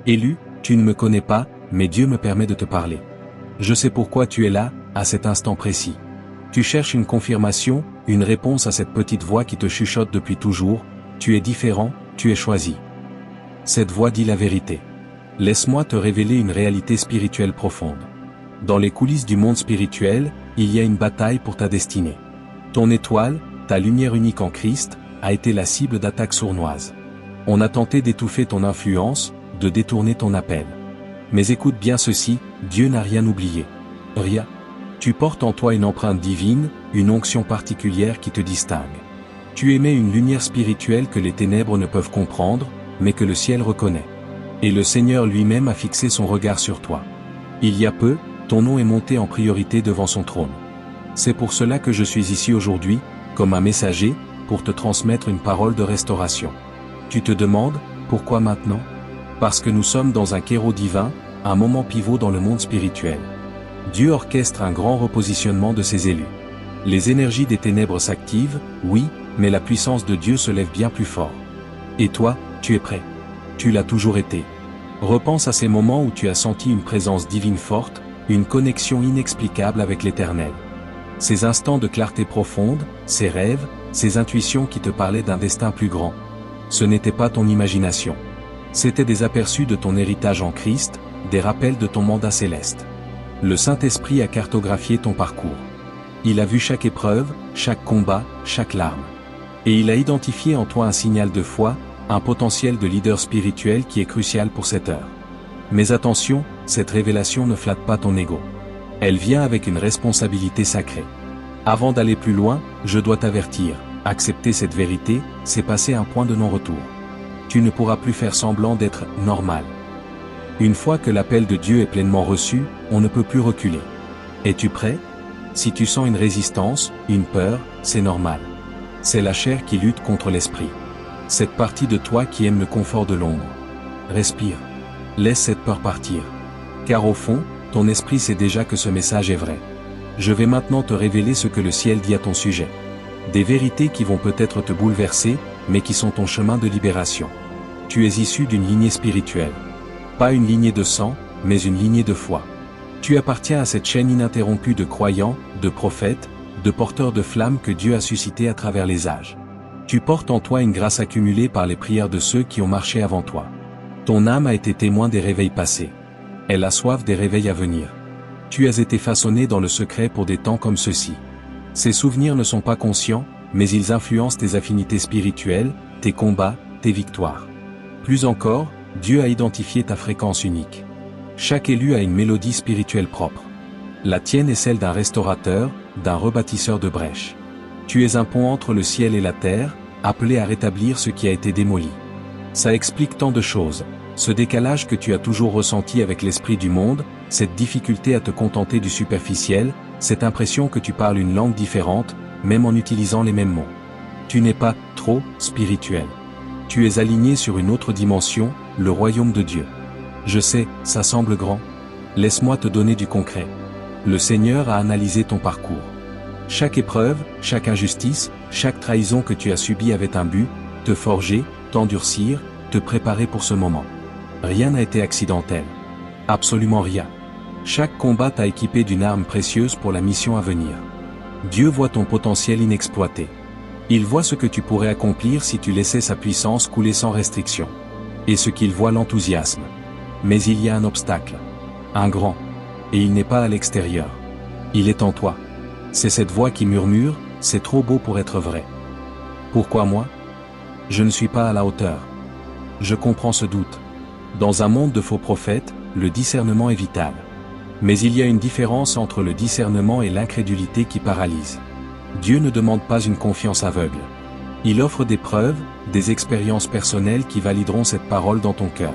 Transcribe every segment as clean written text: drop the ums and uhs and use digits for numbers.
Élu, tu ne me connais pas, mais Dieu me permet de te parler. Je sais pourquoi tu es là, à cet instant précis. Tu cherches une confirmation, une réponse à cette petite voix qui te chuchote depuis toujours, tu es différent, tu es choisi. Cette voix dit la vérité. Laisse-moi te révéler une réalité spirituelle profonde. Dans les coulisses du monde spirituel, il y a une bataille pour ta destinée. Ton étoile, ta lumière unique en Christ, a été la cible d'attaques sournoises. On a tenté d'étouffer ton influence, de détourner ton appel. Mais écoute bien ceci, Dieu n'a rien oublié. Rien. Tu portes en toi une empreinte divine, une onction particulière qui te distingue. Tu émets une lumière spirituelle que les ténèbres ne peuvent comprendre, mais que le ciel reconnaît. Et le Seigneur lui-même a fixé son regard sur toi. Il y a peu, ton nom est monté en priorité devant son trône. C'est pour cela que je suis ici aujourd'hui, comme un messager, pour te transmettre une parole de restauration. Tu te demandes, pourquoi maintenant? Parce que nous sommes dans un kéros divin, un moment pivot dans le monde spirituel. Dieu orchestre un grand repositionnement de ses élus. Les énergies des ténèbres s'activent, oui, mais la puissance de Dieu se lève bien plus fort. Et toi, tu es prêt. Tu l'as toujours été. Repense à ces moments où tu as senti une présence divine forte, une connexion inexplicable avec l'Éternel. Ces instants de clarté profonde, ces rêves, ces intuitions qui te parlaient d'un destin plus grand. Ce n'était pas ton imagination. C'étaient des aperçus de ton héritage en Christ, des rappels de ton mandat céleste. Le Saint-Esprit a cartographié ton parcours. Il a vu chaque épreuve, chaque combat, chaque larme. Et il a identifié en toi un signal de foi, un potentiel de leader spirituel qui est crucial pour cette heure. Mais attention, cette révélation ne flatte pas ton ego. Elle vient avec une responsabilité sacrée. Avant d'aller plus loin, je dois t'avertir, accepter cette vérité, c'est passer un point de non-retour. Tu ne pourras plus faire semblant d'être normal. Une fois que l'appel de Dieu est pleinement reçu, on ne peut plus reculer. Es-tu prêt? Si tu sens une résistance, une peur, c'est normal. C'est la chair qui lutte contre l'esprit. Cette partie de toi qui aime le confort de l'ombre. Respire. Laisse cette peur partir. Car au fond, ton esprit sait déjà que ce message est vrai. Je vais maintenant te révéler ce que le ciel dit à ton sujet. Des vérités qui vont peut-être te bouleverser, mais qui sont ton chemin de libération. Tu es issu d'une lignée spirituelle. Pas une lignée de sang, mais une lignée de foi. Tu appartiens à cette chaîne ininterrompue de croyants, de prophètes, de porteurs de flammes que Dieu a suscité à travers les âges. Tu portes en toi une grâce accumulée par les prières de ceux qui ont marché avant toi. Ton âme a été témoin des réveils passés. Elle a soif des réveils à venir. Tu as été façonné dans le secret pour des temps comme ceux-ci. Ces souvenirs ne sont pas conscients, mais ils influencent tes affinités spirituelles, tes combats, tes victoires. Plus encore, Dieu a identifié ta fréquence unique. Chaque élu a une mélodie spirituelle propre. La tienne est celle d'un restaurateur, d'un rebâtisseur de brèches. Tu es un pont entre le ciel et la terre, appelé à rétablir ce qui a été démoli. Ça explique tant de choses, ce décalage que tu as toujours ressenti avec l'esprit du monde, cette difficulté à te contenter du superficiel, cette impression que tu parles une langue différente, même en utilisant les mêmes mots. Tu n'es pas trop spirituel. Tu es aligné sur une autre dimension, le royaume de Dieu. Je sais, ça semble grand. Laisse-moi te donner du concret. Le Seigneur a analysé ton parcours. Chaque épreuve, chaque injustice, chaque trahison que tu as subie avait un but, te forger, t'endurcir, te préparer pour ce moment. Rien n'a été accidentel. Absolument rien. Chaque combat t'a équipé d'une arme précieuse pour la mission à venir. Dieu voit ton potentiel inexploité. Il voit ce que tu pourrais accomplir si tu laissais sa puissance couler sans restriction. Et ce qu'il voit l'enthousiasme. Mais il y a un obstacle. Un grand. Et il n'est pas à l'extérieur. Il est en toi. C'est cette voix qui murmure, c'est trop beau pour être vrai. Pourquoi moi? Je ne suis pas à la hauteur. Je comprends ce doute. Dans un monde de faux prophètes, le discernement est vital. Mais il y a une différence entre le discernement et l'incrédulité qui paralyse. Dieu ne demande pas une confiance aveugle. Il offre des preuves, des expériences personnelles qui valideront cette parole dans ton cœur.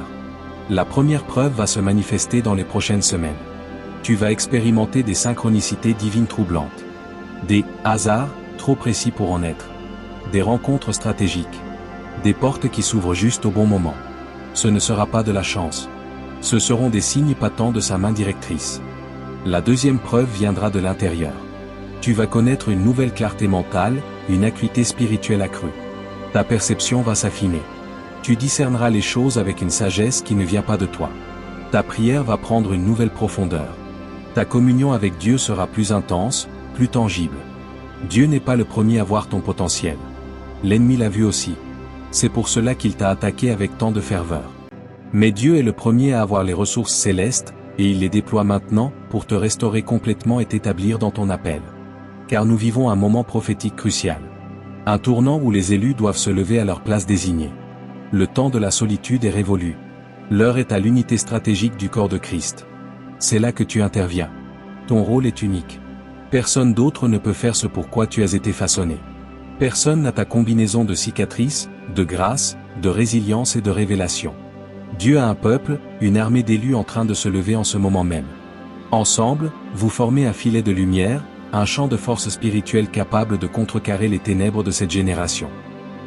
La première preuve va se manifester dans les prochaines semaines. Tu vas expérimenter des synchronicités divines troublantes. Des hasards, trop précis pour en être. Des rencontres stratégiques. Des portes qui s'ouvrent juste au bon moment. Ce ne sera pas de la chance. Ce seront des signes patents de sa main directrice. La deuxième preuve viendra de l'intérieur. Tu vas connaître une nouvelle clarté mentale, une acuité spirituelle accrue. Ta perception va s'affiner. Tu discerneras les choses avec une sagesse qui ne vient pas de toi. Ta prière va prendre une nouvelle profondeur. Ta communion avec Dieu sera plus intense, plus tangible. Dieu n'est pas le premier à voir ton potentiel. L'ennemi l'a vu aussi. C'est pour cela qu'il t'a attaqué avec tant de ferveur. Mais Dieu est le premier à avoir les ressources célestes, et il les déploie maintenant, pour te restaurer complètement et t'établir dans ton appel. Car nous vivons un moment prophétique crucial. Un tournant où les élus doivent se lever à leur place désignée. Le temps de la solitude est révolu. L'heure est à l'unité stratégique du corps de Christ. C'est là que tu interviens. Ton rôle est unique. Personne d'autre ne peut faire ce pourquoi tu as été façonné. Personne n'a ta combinaison de cicatrices, de grâce, de résilience et de révélation. Dieu a un peuple, une armée d'élus en train de se lever en ce moment même. Ensemble, vous formez un filet de lumière, un champ de force spirituelle capable de contrecarrer les ténèbres de cette génération.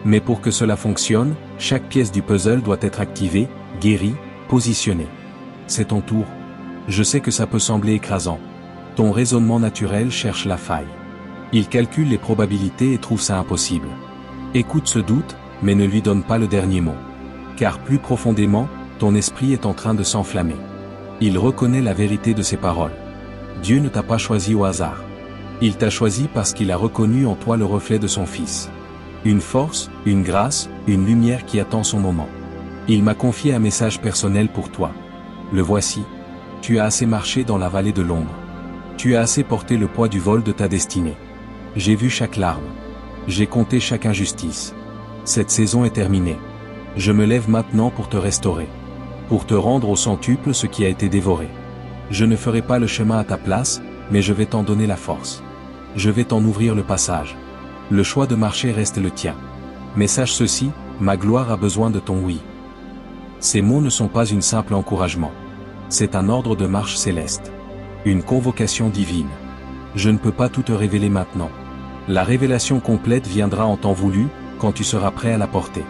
Mais pour que cela fonctionne, chaque pièce du puzzle doit être activée, guérie, positionnée. C'est ton tour. Je sais que ça peut sembler écrasant. Ton raisonnement naturel cherche la faille. Il calcule les probabilités et trouve ça impossible. Écoute ce doute, mais ne lui donne pas le dernier mot. Car plus profondément, ton esprit est en train de s'enflammer. Il reconnaît la vérité de ses paroles. Dieu ne t'a pas choisi au hasard. Il t'a choisi parce qu'il a reconnu en toi le reflet de son Fils. Une force, une grâce, une lumière qui attend son moment. Il m'a confié un message personnel pour toi. Le voici. Tu as assez marché dans la vallée de l'ombre. Tu as assez porté le poids du vol de ta destinée. J'ai vu chaque larme. J'ai compté chaque injustice. Cette saison est terminée. Je me lève maintenant pour te restaurer. Pour te rendre au centuple ce qui a été dévoré. Je ne ferai pas le chemin à ta place, mais je vais t'en donner la force. Je vais t'en ouvrir le passage. Le choix de marcher reste le tien. Mais sache ceci, ma gloire a besoin de ton oui. Ces mots ne sont pas une simple encouragement. C'est un ordre de marche céleste. Une convocation divine. Je ne peux pas tout te révéler maintenant. La révélation complète viendra en temps voulu, quand tu seras prêt à la porter.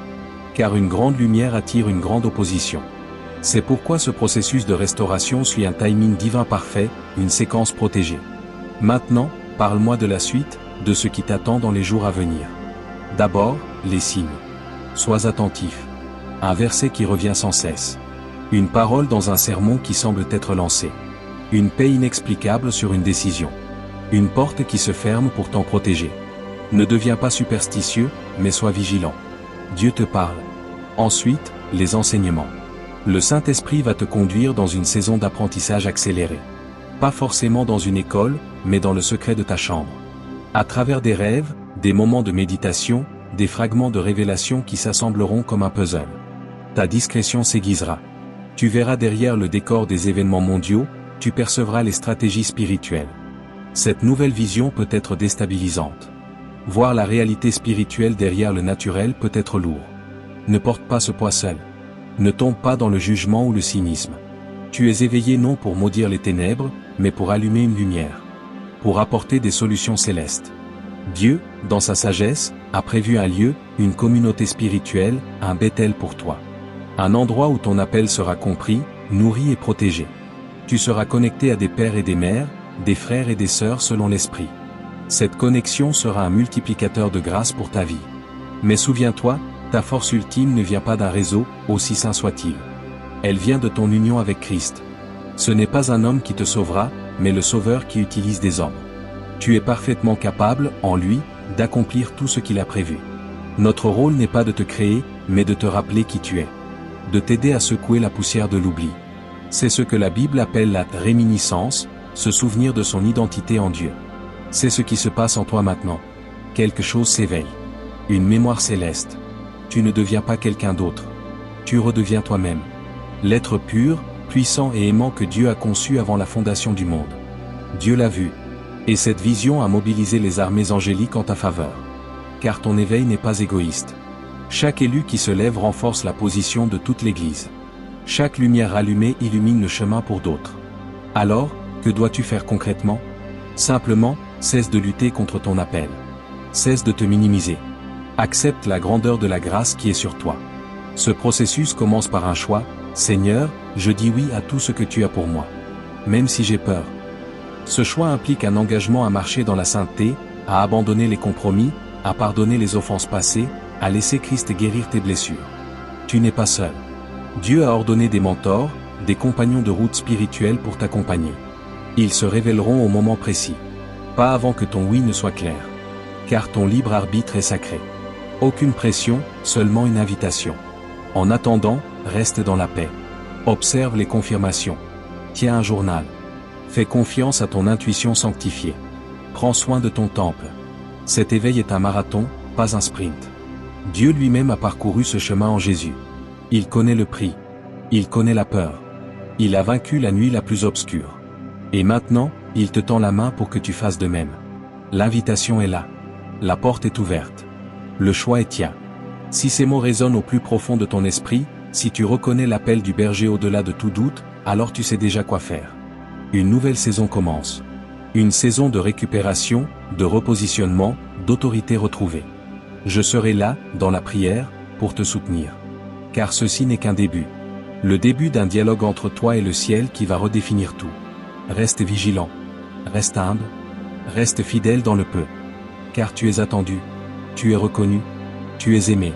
Car une grande lumière attire une grande opposition. C'est pourquoi ce processus de restauration suit un timing divin parfait, une séquence protégée. Maintenant, parle-moi de la suite, de ce qui t'attend dans les jours à venir. D'abord, les signes. Sois attentif. Un verset qui revient sans cesse. Une parole dans un sermon qui semble être lancée. Une paix inexplicable sur une décision. Une porte qui se ferme pour t'en protéger. Ne deviens pas superstitieux, mais sois vigilant. Dieu te parle. Ensuite, les enseignements. Le Saint-Esprit va te conduire dans une saison d'apprentissage accéléré. Pas forcément dans une école, mais dans le secret de ta chambre. À travers des rêves, des moments de méditation, des fragments de révélation qui s'assembleront comme un puzzle. Ta discrétion s'aiguisera. Tu verras derrière le décor des événements mondiaux, tu percevras les stratégies spirituelles. Cette nouvelle vision peut être déstabilisante. Voir la réalité spirituelle derrière le naturel peut être lourd. Ne porte pas ce poids seul. Ne tombe pas dans le jugement ou le cynisme. Tu es éveillé non pour maudire les ténèbres, mais pour allumer une lumière. Pour apporter des solutions célestes. Dieu, dans sa sagesse, a prévu un lieu, une communauté spirituelle, un Bethel pour toi. Un endroit où ton appel sera compris, nourri et protégé. Tu seras connecté à des pères et des mères, des frères et des sœurs selon l'esprit. Cette connexion sera un multiplicateur de grâce pour ta vie. Mais souviens-toi, ta force ultime ne vient pas d'un réseau, aussi saint soit-il. Elle vient de ton union avec Christ. Ce n'est pas un homme qui te sauvera, mais le Sauveur qui utilise des hommes. Tu es parfaitement capable, en lui, d'accomplir tout ce qu'il a prévu. Notre rôle n'est pas de te créer, mais de te rappeler qui tu es. De t'aider à secouer la poussière de l'oubli. C'est ce que la Bible appelle la réminiscence, se souvenir de son identité en Dieu. C'est ce qui se passe en toi maintenant. Quelque chose s'éveille. Une mémoire céleste. Tu ne deviens pas quelqu'un d'autre. Tu redeviens toi-même. L'être pur, puissant et aimant que Dieu a conçu avant la fondation du monde. Dieu l'a vu. Et cette vision a mobilisé les armées angéliques en ta faveur. Car ton éveil n'est pas égoïste. Chaque élu qui se lève renforce la position de toute l'Église. Chaque lumière allumée illumine le chemin pour d'autres. Alors, que dois-tu faire concrètement? Simplement, cesse de lutter contre ton appel. Cesse de te minimiser. Accepte la grandeur de la grâce qui est sur toi. Ce processus commence par un choix. Seigneur, je dis oui à tout ce que tu as pour moi. Même si j'ai peur. Ce choix implique un engagement à marcher dans la sainteté, à abandonner les compromis, à pardonner les offenses passées, à laisser Christ guérir tes blessures. Tu n'es pas seul. Dieu a ordonné des mentors, des compagnons de route spirituelle pour t'accompagner. Ils se révéleront au moment précis. Pas avant que ton oui ne soit clair. Car ton libre arbitre est sacré. Aucune pression, seulement une invitation. En attendant, reste dans la paix. Observe les confirmations. Tiens un journal. Fais confiance à ton intuition sanctifiée. Prends soin de ton temple. Cet éveil est un marathon, pas un sprint. Dieu lui-même a parcouru ce chemin en Jésus. Il connaît le prix. Il connaît la peur. Il a vaincu la nuit la plus obscure. Et maintenant, il te tend la main pour que tu fasses de même. L'invitation est là. La porte est ouverte. Le choix est tien. Si ces mots résonnent au plus profond de ton esprit, si tu reconnais l'appel du berger au-delà de tout doute, alors tu sais déjà quoi faire. Une nouvelle saison commence. Une saison de récupération, de repositionnement, d'autorité retrouvée. Je serai là, dans la prière, pour te soutenir. Car ceci n'est qu'un début. Le début d'un dialogue entre toi et le ciel qui va redéfinir tout. Reste vigilant. Reste humble. Reste fidèle dans le peu. Car tu es attendu. Tu es reconnu. Tu es aimé.